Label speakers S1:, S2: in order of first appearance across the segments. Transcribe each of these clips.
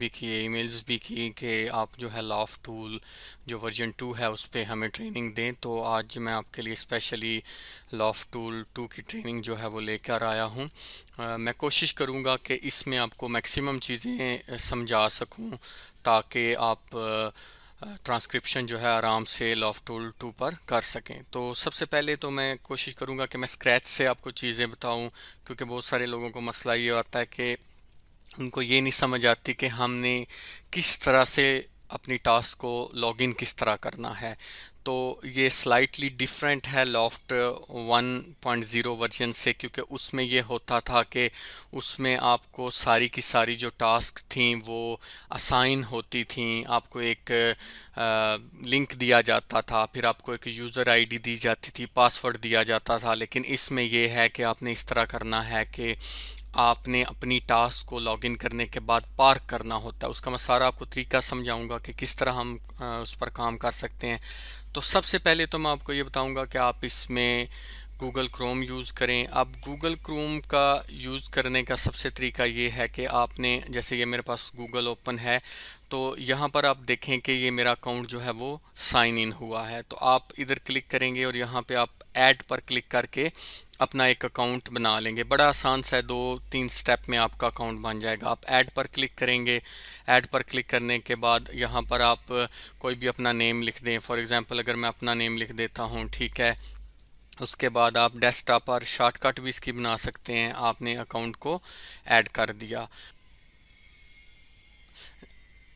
S1: भी किए, ईमेल्स भी की कि आप जो है लॉफ्ट टूल जो वर्जन 2 है उस पे हमें ट्रेनिंग दें। तो आज मैं आपके लिए स्पेशली लॉफ्ट टूल 2 की ट्रेनिंग जो है वो लेकर आया हूँ। मैं कोशिश करूँगा कि इसमें आपको मैक्सिमम चीज़ें समझा सकूँ ताकि आप ट्रांसक्रिप्शन जो है आराम से लॉफ्ट टूल 2 पर कर सकें। तो सबसे पहले तो मैं कोशिश करूँगा कि मैं स्क्रैच से आपको चीज़ें बताऊँ, क्योंकि बहुत सारे लोगों को मसला ये आता है कि उनको ये नहीं समझ आती कि हमने किस तरह से अपनी टास्क को लॉगिन किस तरह करना है। तो ये स्लाइटली डिफरेंट है लॉफ्ट 1.0 वर्जन से, क्योंकि उसमें ये होता था कि उसमें आपको सारी की सारी जो टास्क थी वो असाइन होती थी। आपको एक लिंक दिया जाता था, फिर आपको एक यूज़र आईडी दी जाती थी, पासवर्ड दिया जाता था। लेकिन इसमें यह है कि आपने इस तरह करना है कि आपने अपनी टास्क को लॉगिन करने के बाद पार्क करना होता है। उसका मैं सारा आपको तरीका समझाऊंगा कि किस तरह हम उस पर काम कर सकते हैं। तो सबसे पहले तो मैं आपको ये बताऊंगा कि आप इसमें गूगल क्रोम यूज़ करें। अब गूगल क्रोम का यूज़ करने का सबसे तरीका ये है कि आपने, जैसे ये मेरे पास गूगल ओपन है, तो यहाँ पर आप देखें कि ये मेरा अकाउंट जो है वो साइन इन हुआ है। तो आप इधर क्लिक करेंगे और यहाँ पे आप ऐड पर क्लिक करके अपना एक अकाउंट बना लेंगे। बड़ा आसान सा है, 2-3 स्टेप में आपका अकाउंट बन जाएगा। आप ऐड पर क्लिक करेंगे। ऐड पर क्लिक करने के बाद यहाँ पर आप कोई भी अपना नेम लिख दें। फॉर एग्जांपल अगर मैं अपना नेम लिख देता हूँ, ठीक है। उसके बाद आप डेस्कटॉप पर शॉर्टकट भी इसकी बना सकते हैं। आपने अकाउंट को ऐड कर दिया।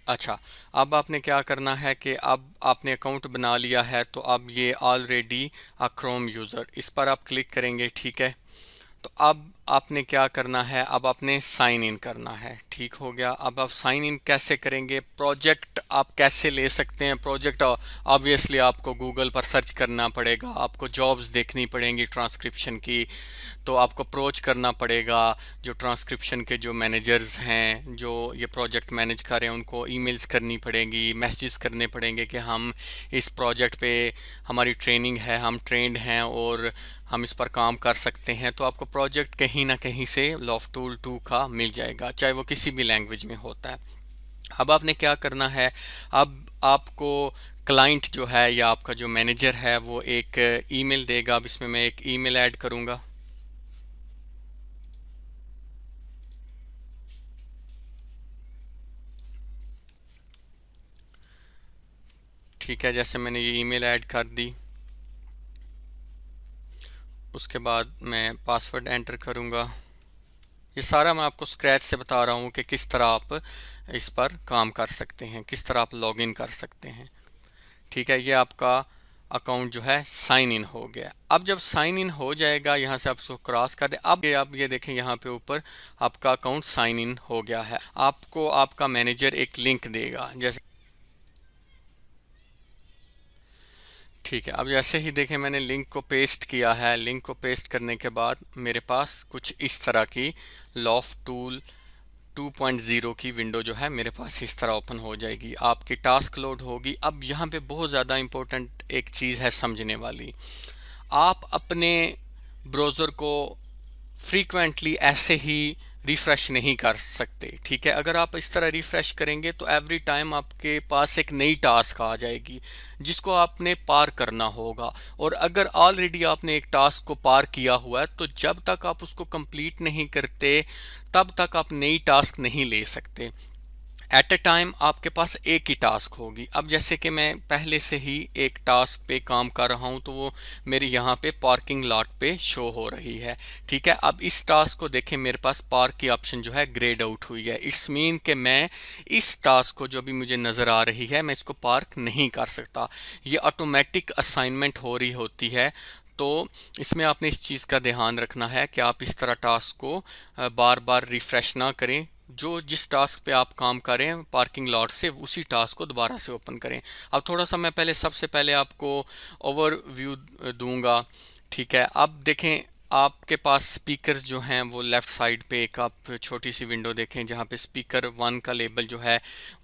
S1: अच्छा, अब आपने क्या करना है कि अब आपने अकाउंट बना लिया है, तो अब ये ऑलरेडी अ क्रोम यूज़र, इस पर आप क्लिक करेंगे, ठीक है। तो अब आपने क्या करना है, अब आपने साइन इन करना है। ठीक हो गया। अब आप साइन इन कैसे करेंगे, प्रोजेक्ट आप कैसे ले सकते हैं। प्रोजेक्ट ऑब्वियसली आपको गूगल पर सर्च करना पड़ेगा, आपको जॉब्स देखनी पड़ेंगी ट्रांसक्रिप्शन की। तो आपको अप्रोच करना पड़ेगा जो ट्रांसक्रिप्शन के जो मैनेजर्स हैं, जो ये प्रोजेक्ट मैनेज कर रहे हैं, उनको ईमेल्स करनी पड़ेंगी, मैसेजेस करने पड़ेंगे कि हम इस प्रोजेक्ट पे हमारी ट्रेनिंग है, हम ट्रेंड हैं और हम इस पर काम कर सकते हैं। तो आपको प्रोजेक्ट कहीं ना कहीं से लॉफ्ट टूल 2 का मिल जाएगा, चाहे वो किसी भी लैंग्वेज में होता है। अब आपने क्या करना है, अब आपको क्लाइंट जो है या आपका जो मैनेजर है वो एक ईमेल देगा। अब इसमें मैं एक ईमेल ऐड करूंगा। ठीक है, जैसे मैंने ये ईमेल ऐड कर दी, उसके बाद मैं पासवर्ड एंटर करूंगा। ये सारा मैं आपको स्क्रैच से बता रहा हूँ कि किस तरह आप इस पर काम कर सकते हैं, किस तरह आप लॉगिन कर सकते हैं। ठीक है, ये आपका अकाउंट जो है साइन इन हो गया। अब जब साइन इन हो जाएगा, यहाँ से आप इसको क्रॉस कर दें। अब ये आप ये देखें, यहाँ पे ऊपर आपका अकाउंट साइन इन हो गया है। आपको आपका मैनेजर एक लिंक देगा, जैसे ठीक है। अब जैसे ही देखें मैंने लिंक को पेस्ट किया है। लिंक को पेस्ट करने के बाद मेरे पास कुछ इस तरह की लॉफ्ट टूल 2.0 की विंडो जो है मेरे पास इस तरह ओपन हो जाएगी। आपकी टास्क लोड होगी। अब यहाँ पे बहुत ज़्यादा इंपॉर्टेंट एक चीज़ है समझने वाली। आप अपने ब्राउज़र को फ्रीक्वेंटली ऐसे ही रिफ़्रेश नहीं कर सकते। ठीक है, अगर आप इस तरह रिफ़्रेश करेंगे तो एवरी टाइम आपके पास एक नई टास्क आ जाएगी जिसको आपने पार करना होगा। और अगर ऑलरेडी आपने एक टास्क को पार किया हुआ है तो जब तक आप उसको कंप्लीट नहीं करते तब तक आप नई टास्क नहीं ले सकते। एट ए टाइम आपके पास एक ही टास्क होगी। अब जैसे कि मैं पहले से ही एक टास्क पे काम कर रहा हूं, तो वो मेरे यहाँ पे पार्किंग लॉट पे शो हो रही है। ठीक है, अब इस टास्क को देखें, मेरे पास पार्क की ऑप्शन जो है ग्रेड आउट हुई है। इट्स मीन कि मैं इस टास्क को जो अभी मुझे नज़र आ रही है मैं इसको पार्क नहीं कर सकता। ये ऑटोमेटिक असाइनमेंट हो रही होती है। तो इसमें आपने इस चीज़ का ध्यान रखना है कि आप इस तरह टास्क को बार बार रिफ़्रेश ना करें। जो जिस टास्क पे आप काम करें पार्किंग लॉट से, उसी टास्क को दोबारा से ओपन करें। अब थोड़ा सा मैं पहले सबसे पहले आपको ओवरव्यू दूंगा। ठीक है, अब देखें आपके पास स्पीकर्स जो हैं वो लेफ़्ट साइड पे एक आप छोटी सी विंडो देखें जहाँ पे स्पीकर 1 का लेबल जो है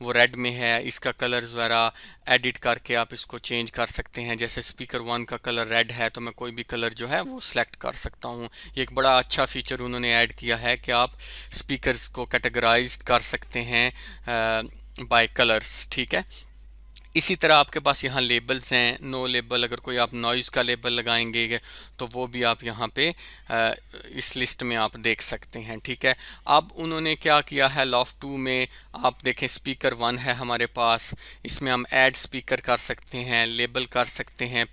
S1: वो रेड में है। इसका कलर्स वगैरह एडिट करके आप इसको चेंज कर सकते हैं। जैसे स्पीकर 1 का कलर रेड है तो मैं कोई भी कलर जो है वो सिलेक्ट कर सकता हूँ। ये एक बड़ा अच्छा फीचर उन्होंने ऐड किया है कि आप स्पीकर्स को कैटेगराइज कर सकते हैं बाय कलर्स, ठीक है। इसी तरह आपके पास यहाँ लेबल्स हैं, नो लेबल, अगर कोई आप नॉइज़ का लेबल लगाएंगे तो वो भी आप यहाँ पे इस लिस्ट में आप देख सकते हैं, ठीक है। अब उन्होंने क्या किया है लॉफ्ट 2 में, आप देखें स्पीकर 1 है हमारे पास, इसमें हम ऐड स्पीकर कर सकते हैं, लेबल कर सकते हैं।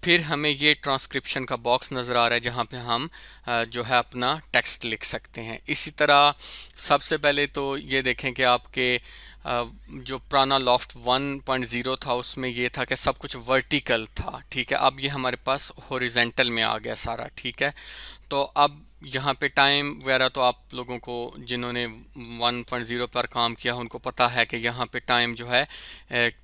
S1: फिर हमें ये ट्रांसक्रिप्शन का बॉक्स नज़र आ रहा है जहाँ पे हम जो है अपना टेक्स्ट लिख सकते हैं। इसी तरह सबसे पहले तो ये देखें कि आपके जो पुराना लॉफ्ट 1.0 था उसमें ये था कि सब कुछ वर्टिकल था, ठीक है। अब ये हमारे पास हॉरिजेंटल में आ गया सारा, ठीक है। तो अब यहाँ पे टाइम वगैरह तो आप लोगों को जिन्होंने 1.0 पर काम किया उनको पता है कि यहाँ पे टाइम जो है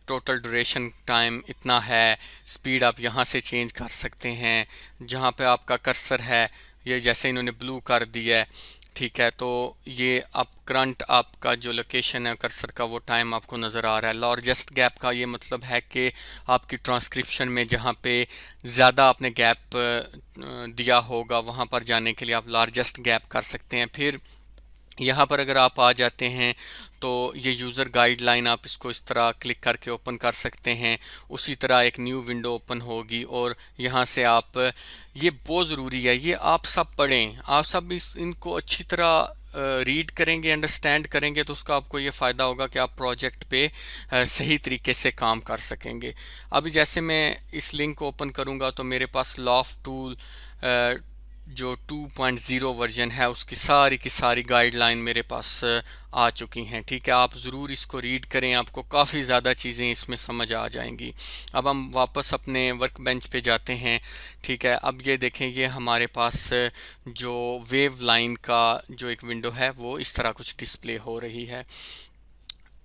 S1: टोटल ड्यूरेशन टाइम इतना है। स्पीड आप यहाँ से चेंज कर सकते हैं। जहाँ पे आपका कर्सर है ये जैसे इन्होंने ब्लू कर दिया है, ठीक है, तो ये अब करंट आपका जो लोकेशन है कर्सर का वो टाइम आपको नज़र आ रहा है। लार्जेस्ट गैप का ये मतलब है कि आपकी ट्रांसक्रिप्शन में जहाँ पे ज़्यादा आपने गैप दिया होगा वहाँ पर जाने के लिए आप लार्जेस्ट गैप कर सकते हैं। फिर यहाँ पर अगर आप आ जाते हैं तो ये यूज़र गाइडलाइन आप इसको इस तरह क्लिक करके ओपन कर सकते हैं। उसी तरह एक न्यू विंडो ओपन होगी और यहाँ से आप, ये बहुत ज़रूरी है, ये आप सब पढ़ें, आप सब इनको अच्छी तरह रीड करेंगे, अंडरस्टैंड करेंगे तो उसका आपको ये फ़ायदा होगा कि आप प्रोजेक्ट पे सही तरीके से काम कर सकेंगे। अभी जैसे मैं इस लिंक को ओपन करूँगा तो मेरे पास लॉफ्ट टूल जो 2.0 वर्जन है उसकी सारी की सारी गाइडलाइन मेरे पास आ चुकी हैं, ठीक है। आप ज़रूर इसको रीड करें, आपको काफ़ी ज़्यादा चीज़ें इसमें समझ आ जाएंगी। अब हम वापस अपने वर्क बेंच पे जाते हैं, ठीक है। अब ये देखें ये हमारे पास जो वेव लाइन का जो एक विंडो है वो इस तरह कुछ डिस्प्ले हो रही है।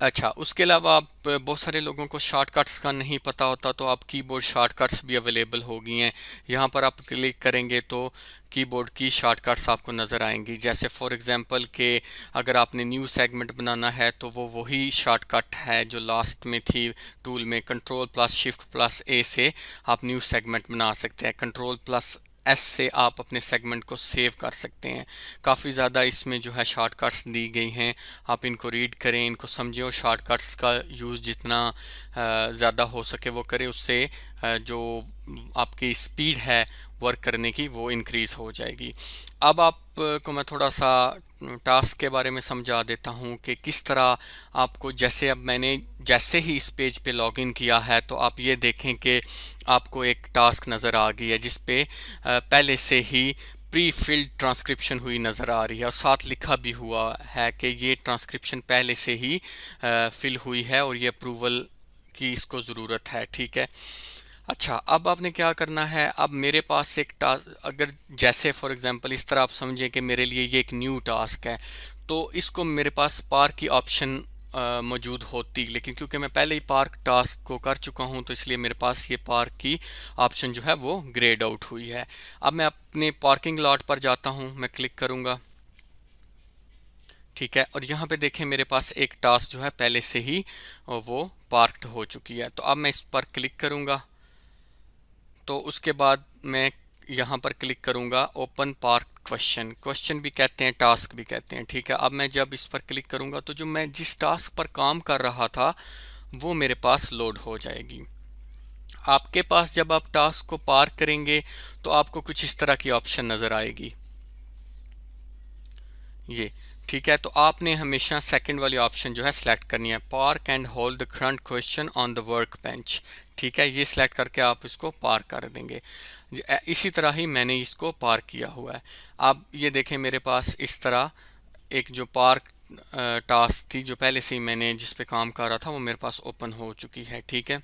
S1: अच्छा, उसके अलावा आप बहुत सारे लोगों को शॉर्टकट्स का नहीं पता होता तो आप कीबोर्ड शॉर्टकट्स भी अवेलेबल हो गई हैं। यहाँ पर आप क्लिक करेंगे तो कीबोर्ड की शॉर्टकट्स आपको नज़र आएंगी। जैसे फॉर एग्जांपल के अगर आपने न्यू सेगमेंट बनाना है तो वो वही शॉर्टकट है जो लास्ट में थी टूल में, कंट्रोल प्लस शिफ्ट प्लस ए से आप न्यू सेगमेंट बना सकते हैं। कंट्रोल प्लस एस से आप अपने सेगमेंट को सेव कर सकते हैं। काफ़ी ज़्यादा इसमें जो है शॉर्टकट्स दी गई हैं, आप इनको रीड करें, इनको समझें और शॉर्टकट्स का यूज़ जितना ज़्यादा हो सके वो करें। उससे जो आपकी स्पीड है वर्क करने की वो इंक्रीज़ हो जाएगी। अब आपको मैं थोड़ा सा टास्क के बारे में समझा देता हूँ कि किस तरह आपको, जैसे अब मैंने जैसे ही इस पेज पे लॉगिन किया है तो आप ये देखें कि आपको एक टास्क नज़र आ गई है जिस पे पहले से ही प्री फिल्ड ट्रांसक्रिप्शन हुई नज़र आ रही है और साथ लिखा भी हुआ है कि ये ट्रांसक्रिप्शन पहले से ही फिल हुई है और ये अप्रूवल की इसको ज़रूरत है, ठीक है। अच्छा, अब आपने क्या करना है, अब मेरे पास एक टास्क, अगर जैसे फॉर एग्जांपल इस तरह आप समझें कि मेरे लिए ये एक न्यू टास्क है तो इसको मेरे पास पार्क की ऑप्शन मौजूद होती, लेकिन क्योंकि मैं पहले ही पार्क टास्क को कर चुका हूं तो इसलिए मेरे पास ये पार्क की ऑप्शन जो है वो ग्रेड आउट हुई है। अब मैं अपने पार्किंग लॉट पर जाता हूं, मैं क्लिक करूंगा, ठीक है, और यहाँ पे देखें मेरे पास एक टास्क जो है पहले से ही वो पार्क्ड हो चुकी है। तो अब मैं इस पर क्लिक करूंगा तो उसके बाद मैं यहाँ पर क्लिक करूँगा ओपन पार्क क्वेश्चन, क्वेश्चन भी कहते हैं टास्क भी कहते हैं, ठीक है। अब मैं जब इस पर क्लिक करूँगा तो जो मैं जिस टास्क पर काम कर रहा था वो मेरे पास लोड हो जाएगी। आपके पास जब आप टास्क को पार्क करेंगे तो आपको कुछ इस तरह की ऑप्शन नज़र आएगी, ये, ठीक है। तो आपने हमेशा सेकंड वाली ऑप्शन जो है सिलेक्ट करनी है, park and hold the current question on the work bench, ठीक है। ये सिलेक्ट करके आप इसको पार्क कर देंगे। इसी तरह ही मैंने इसको पार्क किया हुआ है। अब ये देखें मेरे पास इस तरह एक जो पार्क टास्क थी जो पहले से ही मैंने जिस पे काम कर रहा था वो मेरे पास ओपन हो चुकी है, ठीक है।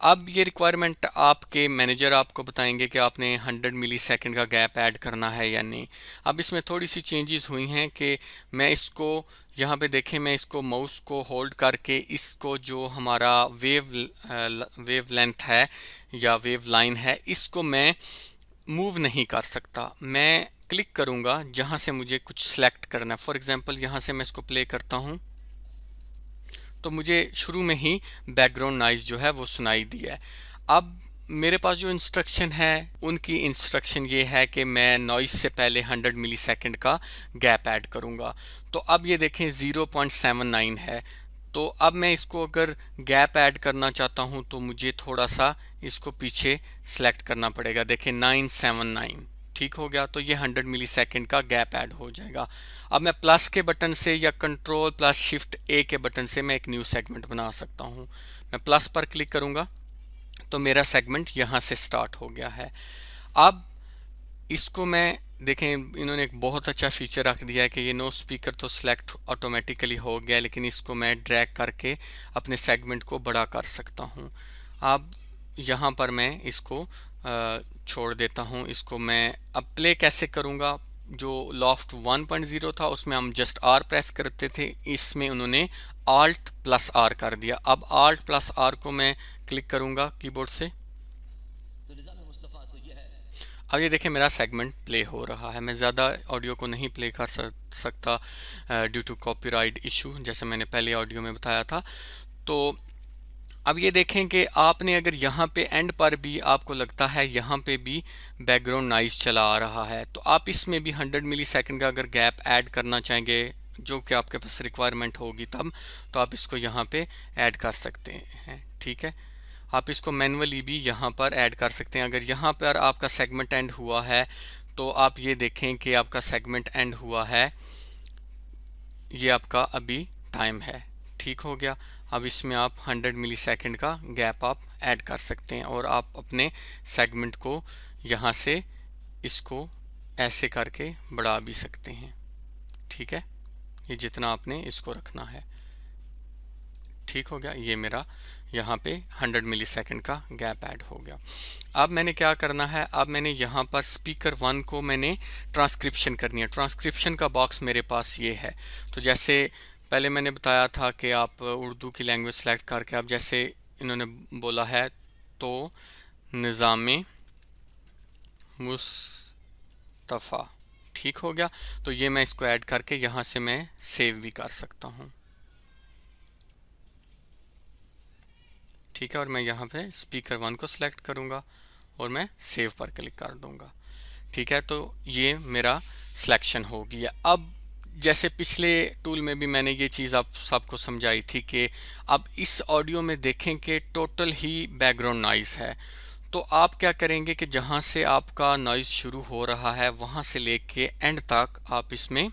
S1: अब ये रिक्वायरमेंट आपके मैनेजर आपको बताएंगे कि आपने 100 मिली सेकेंड का गैप ऐड करना है या नहीं। अब इसमें थोड़ी सी चेंजेस हुई हैं कि मैं इसको यहाँ पे देखें, मैं इसको माउस को होल्ड करके इसको जो हमारा वेव लेंथ है या वेव लाइन है इसको मैं मूव नहीं कर सकता। मैं क्लिक करूँगा जहाँ से मुझे कुछ सेलेक्ट करना है। फॉर एग्जांपल यहाँ से मैं इसको प्ले करता हूँ तो मुझे शुरू में ही बैकग्राउंड नॉइज जो है वो सुनाई दिया है। अब मेरे पास जो इंस्ट्रक्शन है उनकी इंस्ट्रक्शन ये है कि मैं नॉइज से पहले 100 मिली सेकेंड का गैप ऐड करूँगा। तो अब ये देखें 0.79 है। तो अब मैं इसको अगर गैप ऐड करना चाहता हूँ तो मुझे थोड़ा सा इसको पीछे सेलेक्ट करना पड़ेगा। देखें 979 ठीक हो गया। तो ये 100 मिली सेकेंड का गैप ऐड हो जाएगा। अब मैं प्लस के बटन से या कंट्रोल प्लस शिफ्ट ए के बटन से मैं एक न्यू सेगमेंट बना सकता हूँ। मैं प्लस पर क्लिक करूँगा तो मेरा सेगमेंट यहाँ से स्टार्ट हो गया है। अब इसको मैं देखें, इन्होंने एक बहुत अच्छा फीचर रख दिया है कि ये नो स्पीकर तो सिलेक्ट ऑटोमेटिकली हो गया, लेकिन इसको मैं ड्रैग करके अपने सेगमेंट को बड़ा कर सकता हूँ। अब यहाँ पर मैं इसको छोड़ देता हूँ। इसको मैं अब प्ले कैसे करूँगा, जो लॉफ्ट 1.0 था उसमें हम जस्ट आर प्रेस करते थे, इसमें उन्होंने आल्ट प्लस आर कर दिया। अब आल्ट प्लस आर को मैं क्लिक करूँगा कीबोर्ड से। अब ये देखें मेरा सेगमेंट प्ले हो रहा है। मैं ज़्यादा ऑडियो को नहीं प्ले कर सकता ड्यू टू कॉपीराइट इशू, जैसे मैंने पहले ऑडियो में बताया था। तो अब ये देखें कि आपने अगर यहाँ पे एंड पर भी आपको लगता है यहाँ पे भी बैकग्राउंड नॉइज चला आ रहा है, तो आप इसमें भी 100 मिली सेकेंड का अगर गैप ऐड करना चाहेंगे, जो कि आपके पास रिक्वायरमेंट होगी तब, तो आप इसको यहाँ पे ऐड कर सकते हैं। ठीक है, आप इसको मैनुअली भी यहाँ पर ऐड कर सकते हैं। अगर यहाँ पर आपका सेगमेंट एंड हुआ है तो आप ये देखें कि आपका सेगमेंट एंड हुआ है, ये आपका अभी टाइम है। ठीक हो गया। अब इसमें आप 100 मिली सेकेंड का गैप आप ऐड कर सकते हैं और आप अपने सेगमेंट को यहाँ से इसको ऐसे करके बढ़ा भी सकते हैं। ठीक है, ये जितना आपने इसको रखना है। ठीक हो गया, ये मेरा यहाँ पे 100 मिली सेकेंड का गैप ऐड हो गया। अब मैंने क्या करना है, अब मैंने यहाँ पर स्पीकर 1 को मैंने ट्रांसक्रिप्शन करनी है। ट्रांसक्रिप्शन का बॉक्स मेरे पास ये है। तो जैसे पहले मैंने बताया था कि आप उर्दू की लैंग्वेज सेलेक्ट करके, अब जैसे इन्होंने बोला है तो निज़ामे मुस्तफ़ा, ठीक हो गया। तो ये मैं इसको ऐड करके यहाँ से मैं सेव भी कर सकता हूँ। ठीक है, और मैं यहाँ पे स्पीकर 1 को सिलेक्ट करूँगा और मैं सेव पर क्लिक कर दूँगा। ठीक है, तो ये मेरा सिलेक्शन हो गया। अब जैसे पिछले टूल में भी मैंने ये चीज़ आप सबको समझाई थी कि अब इस ऑडियो में देखें कि टोटल ही बैकग्राउंड नॉइज़ है। तो आप क्या करेंगे कि जहाँ से आपका नॉइज़ शुरू हो रहा है वहाँ से लेके एंड तक आप इसमें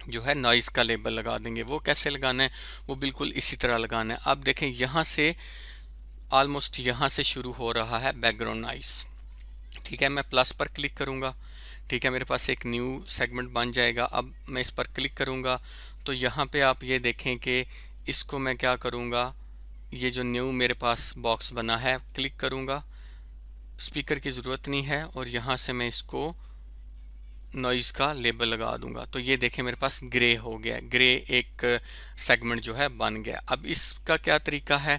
S1: जो है नॉइज़ का लेबल लगा देंगे। वो कैसे लगाना है, वो बिल्कुल इसी तरह लगाना है। अब देखें यहाँ से ऑलमोस्ट यहाँ से शुरू हो रहा है बैकग्राउंड नॉइज़। ठीक है, मैं प्लस पर क्लिक करूँगा। ठीक है, मेरे पास एक न्यू सेगमेंट बन जाएगा। अब मैं इस पर क्लिक करूँगा तो यहाँ पे आप ये देखें कि इसको मैं क्या करूँगा, ये जो न्यू मेरे पास बॉक्स बना है क्लिक करूँगा, स्पीकर की ज़रूरत नहीं है और यहाँ से मैं इसको नॉइज़ का लेबल लगा दूंगा। तो ये देखें मेरे पास ग्रे हो गया, ग्रे एक सेगमेंट जो है बन गया। अब इसका क्या तरीका है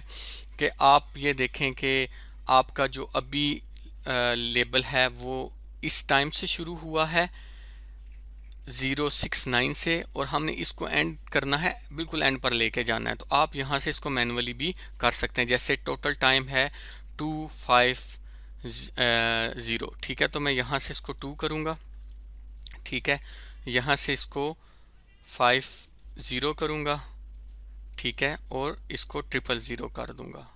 S1: कि आप ये देखें कि आपका जो अभी लेबल है वो इस टाइम से शुरू हुआ है 069 से, और हमने इसको एंड करना है, बिल्कुल एंड पर लेके जाना है। तो आप यहाँ से इसको मैनुअली भी कर सकते हैं। जैसे टोटल टाइम है 250। ठीक है, तो मैं यहाँ से इसको 2 करूँगा। ठीक है, यहाँ से इसको 50 करूँगा। ठीक है, और इसको 000 कर दूँगा।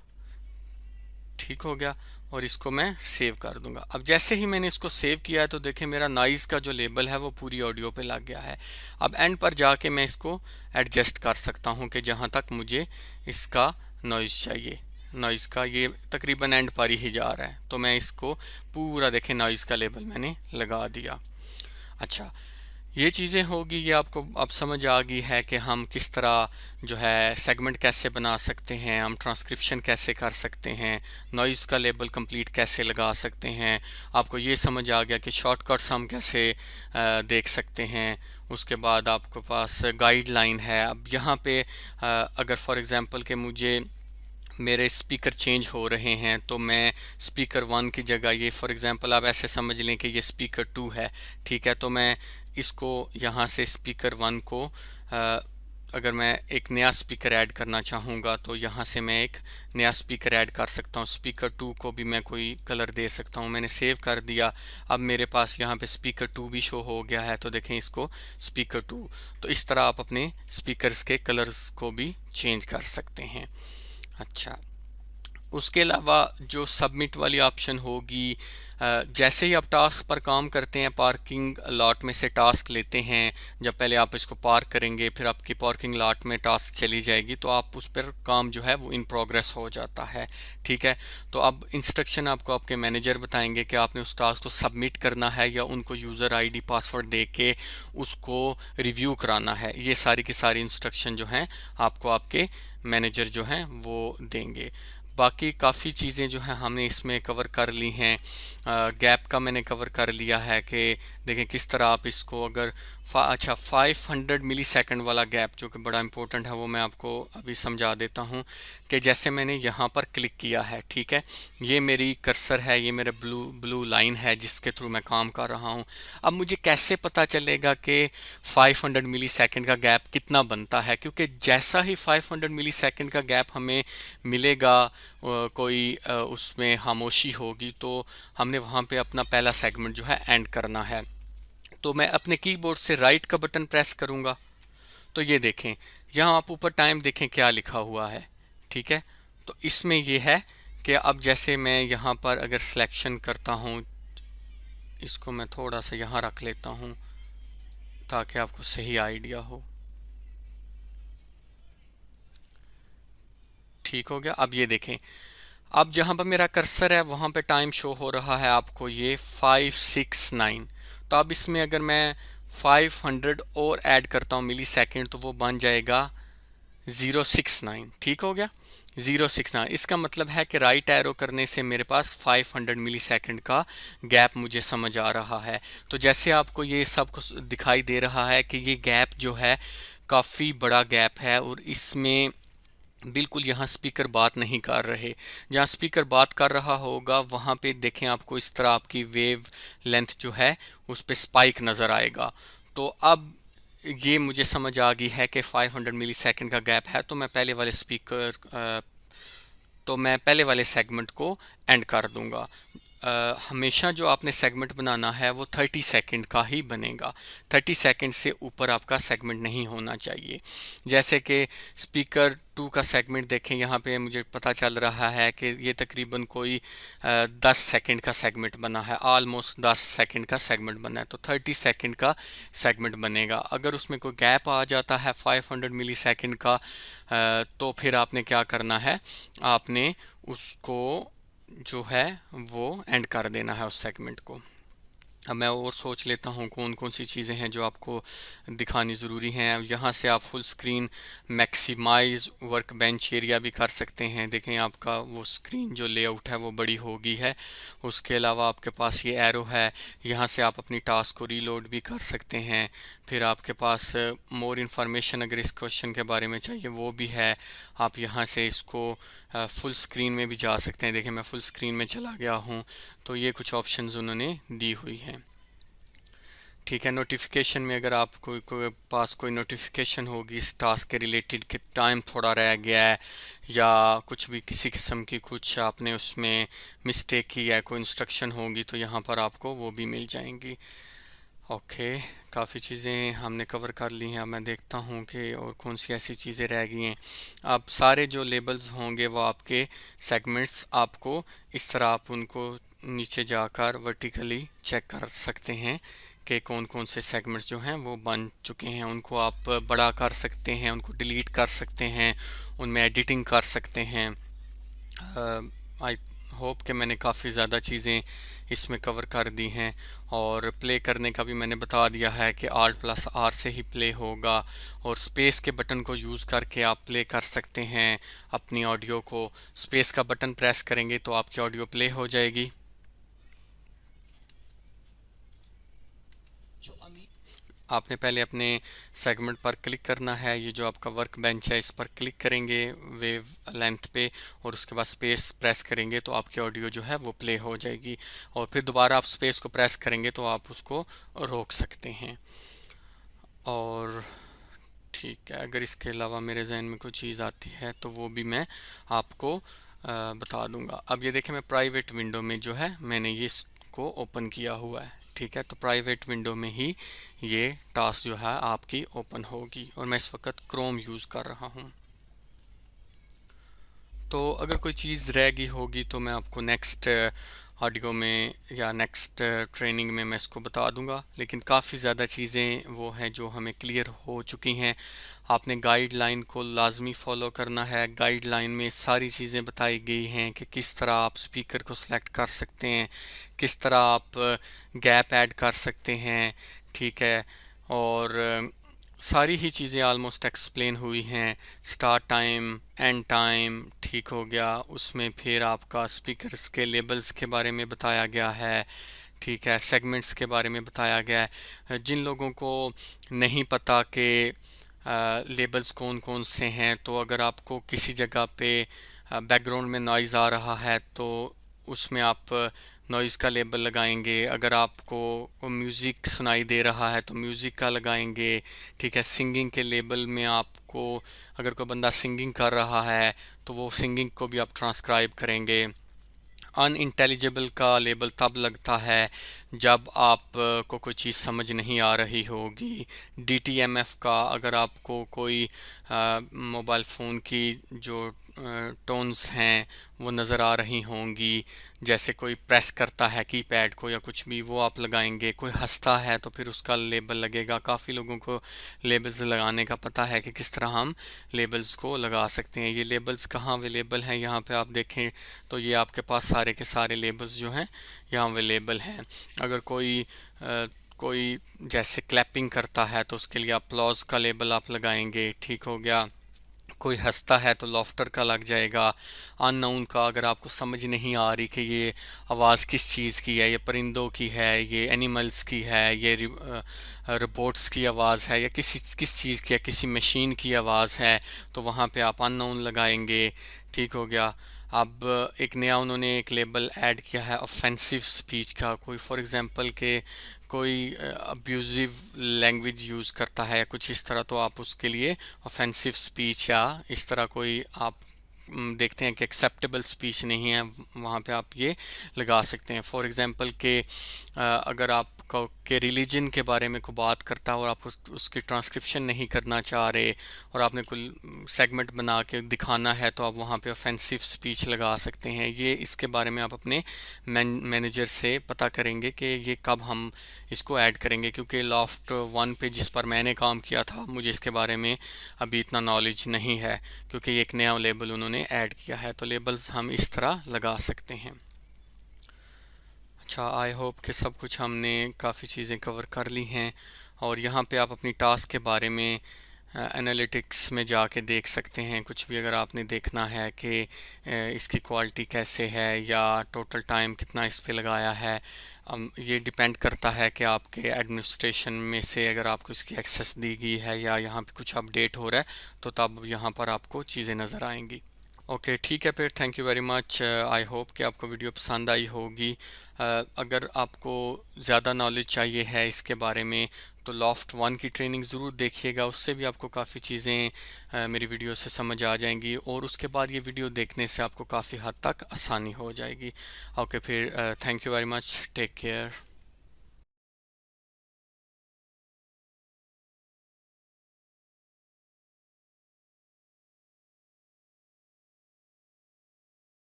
S1: ठीक हो गया, और इसको मैं सेव कर दूंगा। अब जैसे ही मैंने इसको सेव किया है तो देखें मेरा नॉइज़ का जो लेबल है वो पूरी ऑडियो पे लग गया है। अब एंड पर जाके मैं इसको एडजस्ट कर सकता हूँ कि जहाँ तक मुझे इसका नॉइज़ चाहिए। नॉइज़ का ये तकरीबन एंड पर ही जा रहा है, तो मैं इसको पूरा देखें नॉइज़ का लेबल मैंने लगा दिया। अच्छा, ये चीज़ें होगी, ये आपको अब समझ आ गई है कि हम किस तरह जो है सेगमेंट कैसे बना सकते हैं, हम ट्रांसक्रिप्शन कैसे कर सकते हैं, नॉइज़ का लेबल कंप्लीट कैसे लगा सकते हैं। आपको ये समझ आ गया कि शॉर्टकट्स हम कैसे देख सकते हैं। उसके बाद आपके पास गाइडलाइन है। अब यहाँ पे अगर फॉर एग्ज़ाम्पल कि मुझे मेरे स्पीकर चेंज हो रहे हैं, तो मैं स्पीकर 1 की जगह, ये फॉर एग्जांपल आप ऐसे समझ लें कि ये स्पीकर 2 है, ठीक है। तो मैं इसको यहाँ से स्पीकर 1 को अगर मैं एक नया स्पीकर ऐड करना चाहूँगा तो यहाँ से मैं एक नया स्पीकर ऐड कर सकता हूँ। स्पीकर 2 को भी मैं कोई कलर दे सकता हूँ। मैंने सेव कर दिया। अब मेरे पास यहाँ पे स्पीकर 2 भी शो हो गया है, तो देखें इसको स्पीकर 2। तो इस तरह आप अपने स्पीकर्स के कलर्स को भी चेंज कर सकते हैं। अच्छा, उसके अलावा जो सबमिट वाली ऑप्शन होगी, जैसे ही आप टास्क पर काम करते हैं, पार्किंग लॉट में से टास्क लेते हैं, जब पहले आप इसको पार्क करेंगे फिर आपकी पार्किंग लॉट में टास्क चली जाएगी, तो आप उस पर काम जो है वो इन प्रोग्रेस हो जाता है, ठीक है। तो अब इंस्ट्रक्शन आपको आपके मैनेजर बताएंगे कि आपने उस टास्क को सबमिट करना है या उनको यूज़र आईडी पासवर्ड दे के उसको रिव्यू कराना है। ये सारी की सारी इंस्ट्रक्शन जो हैं आपको आपके मैनेजर जो हैं वो देंगे। बाकी काफ़ी चीज़ें जो हैं हमने इसमें कवर कर ली हैं। गैप का मैंने कवर कर लिया है कि देखें किस तरह आप इसको अगर अच्छा 500 मिली सेकेंड वाला गैप जो कि बड़ा इंपॉर्टेंट है, वो मैं आपको अभी समझा देता हूँ कि जैसे मैंने यहाँ पर क्लिक किया है, ठीक है, ये मेरी कर्सर है, ये मेरा ब्लू लाइन है जिसके थ्रू मैं काम कर रहा हूँ। अब मुझे कैसे पता चलेगा कि 500 मिली सेकेंड का गैप कितना बनता है, क्योंकि जैसा ही 500 मिली सेकेंड का गैप हमें मिलेगा, कोई उसमें खामोशी होगी, तो हमने वहाँ पे अपना पहला सेगमेंट जो है एंड करना है। तो मैं अपने कीबोर्ड से राइट का बटन प्रेस करूँगा, तो ये देखें यहाँ आप ऊपर टाइम देखें क्या लिखा हुआ है, ठीक है। तो इसमें ये है कि अब जैसे मैं यहाँ पर अगर सिलेक्शन करता हूँ, इसको मैं थोड़ा सा यहाँ रख लेता हूँ ताकि आपको सही आइडिया हो। ठीक हो गया। अब ये देखें, अब जहाँ पर मेरा कर्सर है वहाँ पे टाइम शो हो रहा है आपको ये 569। तो अब इसमें अगर मैं 500 और ऐड करता हूँ मिली सेकेंड, तो वो बन जाएगा 069। ठीक हो गया, 069। इसका मतलब है कि राइट एरो करने से मेरे पास 500 मिली सेकेंड का गैप मुझे समझ आ रहा है। तो जैसे आपको ये सब कुछ दिखाई दे रहा है कि ये गैप जो है काफ़ी बड़ा गैप है, और इसमें बिल्कुल यहाँ स्पीकर बात नहीं कर रहे। जहाँ स्पीकर बात कर रहा होगा वहाँ पे देखें आपको इस तरह आपकी वेव लेंथ जो है उस पर स्पाइक नज़र आएगा। तो अब ये मुझे समझ आ गई है कि 500 मिली सेकेंड का गैप है, तो मैं पहले वाले सेगमेंट को एंड कर दूंगा। हमेशा जो आपने सेगमेंट बनाना है वो 30 सेकंड का ही बनेगा। 30 सेकंड से ऊपर आपका सेगमेंट नहीं होना चाहिए। जैसे कि स्पीकर 2 का सेगमेंट देखें, यहाँ पे मुझे पता चल रहा है कि ये तकरीबन कोई 10 सेकंड का सेगमेंट बना है, ऑलमोस्ट 10 सेकंड का सेगमेंट बना है, तो 30 सेकंड का सेगमेंट बनेगा। अगर उसमें कोई गैप आ जाता है 500 मिली सेकंड का, तो फिर आपने क्या करना है, आपने उसको जो है वो एंड कर देना है उस सेगमेंट को। अब मैं और सोच लेता हूँ कौन कौन सी चीज़ें हैं जो आपको दिखानी ज़रूरी हैं। यहाँ से आप full screen maximise workbench area भी कर सकते हैं। देखें आपका वो स्क्रीन जो लेआउट है वो बड़ी हो गई है। उसके अलावा आपके पास ये एरो है, यहाँ से आप अपनी टास्क को रीलोड भी कर सकते हैं। फिर आपके पास मोर इन्फॉर्मेशन अगर इस क्वेश्चन के बारे में चाहिए वो भी है। आप यहाँ से इसको फुल स्क्रीन में भी जा सकते हैं। देखें मैं फुल स्क्रीन में चला गया हूँ, तो ये कुछ ऑप्शंस उन्होंने दी हुई हैं। ठीक है, नोटिफिकेशन में अगर आप कोई पास कोई नोटिफिकेशन होगी इस टास्क के रिलेटेड कि टाइम थोड़ा रह गया है या कुछ भी किसी किस्म की कुछ आपने उसमें मिस्टेक की है, कोई इंस्ट्रक्शन होगी, तो यहाँ पर आपको वो भी मिल जाएंगी। ओके, काफ़ी चीज़ें हमने कवर कर ली हैं। अब मैं देखता हूँ कि और कौन सी ऐसी चीज़ें रह गई हैं। अब सारे जो लेबल्स होंगे वो आपके सेगमेंट्स, आपको इस तरह आप उनको नीचे जाकर वर्टिकली चेक कर सकते हैं कि कौन कौन से सेगमेंट्स जो हैं वो बन चुके हैं। उनको आप बड़ा कर सकते हैं, उनको डिलीट कर सकते हैं, उनमें एडिटिंग कर सकते हैं। आई होप कि मैंने काफ़ी ज़्यादा चीज़ें इसमें कवर कर दी हैं। और प्ले करने का भी मैंने बता दिया है कि Alt+R से ही प्ले होगा, और स्पेस के बटन को यूज़ करके आप प्ले कर सकते हैं अपनी ऑडियो को। स्पेस का बटन प्रेस करेंगे तो आपकी ऑडियो प्ले हो जाएगी। आपने पहले अपने सेगमेंट पर क्लिक करना है। ये जो आपका वर्क बेंच है इस पर क्लिक करेंगे वेव लेंथ पे, और उसके बाद स्पेस प्रेस करेंगे तो आपकी ऑडियो जो है वो प्ले हो जाएगी। और फिर दोबारा आप स्पेस को प्रेस करेंगे तो आप उसको रोक सकते हैं। और ठीक है, अगर इसके अलावा मेरे जहन में कोई चीज़ आती है तो वो भी मैं आपको बता दूंगा। अब ये देखें, मैं प्राइवेट विंडो में जो है मैंने ये इसको ओपन किया हुआ है। ठीक है, तो प्राइवेट विंडो में ही ये टास्क जो है आपकी ओपन होगी, और मैं इस वक्त क्रोम यूज़ कर रहा हूँ। तो अगर कोई चीज़ रह गई होगी तो मैं आपको नेक्स्ट ऑडियो में या नेक्स्ट ट्रेनिंग में मैं इसको बता दूंगा, लेकिन काफ़ी ज़्यादा चीज़ें वो हैं जो हमें क्लियर हो चुकी हैं। आपने गाइडलाइन को लाजमी फॉलो करना है। गाइडलाइन में सारी चीज़ें बताई गई हैं कि किस तरह आप स्पीकर को सिलेक्ट कर सकते हैं, किस तरह आप गैप ऐड कर सकते हैं। ठीक है, और सारी ही चीज़ें ऑलमोस्ट एक्सप्लेन हुई हैं। स्टार्ट टाइम, एंड टाइम, ठीक हो गया। उसमें फिर आपका स्पीकर्स के लेबल्स के बारे में बताया गया है। ठीक है, सेगमेंट्स के बारे में बताया गया है। जिन लोगों को नहीं पता कि लेबल्स कौन कौन से हैं, तो अगर आपको किसी जगह पे बैकग्राउंड में नॉइज़ आ रहा है तो उसमें आप नॉइज़ का लेबल लगाएंगे। अगर आपको म्यूज़िक सुनाई दे रहा है तो म्यूज़िक का लगाएंगे। ठीक है, सिंगिंग के लेबल में आपको, अगर कोई बंदा सिंगिंग कर रहा है तो वो सिंगिंग को भी आप ट्रांसक्राइब करेंगे। अनइंटेलिजिबल का लेबल तब लगता है जब आप को कोई चीज़ समझ नहीं आ रही होगी। DTMF का, अगर आपको कोई मोबाइल फ़ोन की जो टोन्स हैं वो नज़र आ रही होंगी, जैसे कोई प्रेस करता है कीपैड को या कुछ भी, वो आप लगाएंगे। कोई हंसता है तो फिर उसका लेबल लगेगा। काफ़ी लोगों को लेबल्स लगाने का पता है कि किस तरह हम लेबल्स को लगा सकते हैं। ये लेबल्स कहाँ अवेलेबल हैं, यहाँ पे आप देखें तो ये आपके पास सारे के सारे लेबल्स जो हैं यहाँ अवेलेबल हैं। अगर कोई जैसे क्लैपिंग करता है तो उसके लिए अप्लॉज का लेबल आप लगाएंगे। ठीक हो गया। कोई हंसता है तो लॉफ्टर का लग जाएगा। अननोन का, अगर आपको समझ नहीं आ रही कि ये आवाज़ किस चीज़ की है, ये परिंदों की है, ये एनिमल्स की है, ये रोबोट्स की आवाज़ है, या किस चीज़ की है, किसी मशीन की आवाज़ है, तो वहाँ पे आप अननोन लगाएंगे। ठीक हो गया। अब एक नया उन्होंने एक लेबल ऐड किया है ऑफेंसिव स्पीच का। कोई फॉर एग्जांपल के कोई अब्यूज़िव लैंग्वेज यूज़ करता है या कुछ इस तरह, तो आप उसके लिए ऑफेंसिव स्पीच या इस तरह कोई आप देखते हैं कि एक्सेप्टेबल स्पीच नहीं है, वहाँ पे आप ये लगा सकते हैं। फॉर एग्जांपल के अगर आप के रिलीजन के बारे में कोई बात करता है और आप उसकी ट्रांसक्रिप्शन नहीं करना चाह रहे और आपने कोई सेगमेंट बना के दिखाना है, तो आप वहाँ पे ऑफेंसिव स्पीच लगा सकते हैं। ये इसके बारे में आप अपने मैनेजर से पता करेंगे कि ये कब हम इसको ऐड करेंगे, क्योंकि लॉफ्ट 1 पे जिस पर मैंने काम किया था मुझे इसके बारे में अभी इतना नॉलेज नहीं है, क्योंकि एक नया लेबल उन्होंने ऐड किया है। तो लेबल्स हम इस तरह लगा सकते हैं। अच्छा, आई होप कि सब कुछ हमने काफ़ी चीज़ें कवर कर ली हैं, और यहाँ पे आप अपनी टास्क के बारे में एनालिटिक्स में जाके देख सकते हैं। कुछ भी अगर आपने देखना है कि इसकी क्वालिटी कैसे है या टोटल टाइम कितना इस पे लगाया है, ये डिपेंड करता है कि आपके एडमिनिस्ट्रेशन में से अगर आपको इसकी एक्सेस दी गई है या यहाँ पे कुछ अपडेट हो रहा है, तो तब यहाँ पर आपको चीज़ें नज़र आएंगी। ओके, ठीक है, फिर thank you very much. I hope कि आपको वीडियो पसंद आई होगी। अगर आपको ज़्यादा नॉलेज चाहिए है इसके बारे में तो लॉफ्ट 1 की ट्रेनिंग ज़रूर देखिएगा, उससे भी आपको काफ़ी चीज़ें मेरी वीडियो से समझ आ जाएंगी, और उसके बाद ये वीडियो देखने से आपको काफ़ी हद तक आसानी हो जाएगी। ओके, फिर thank you very much, take care.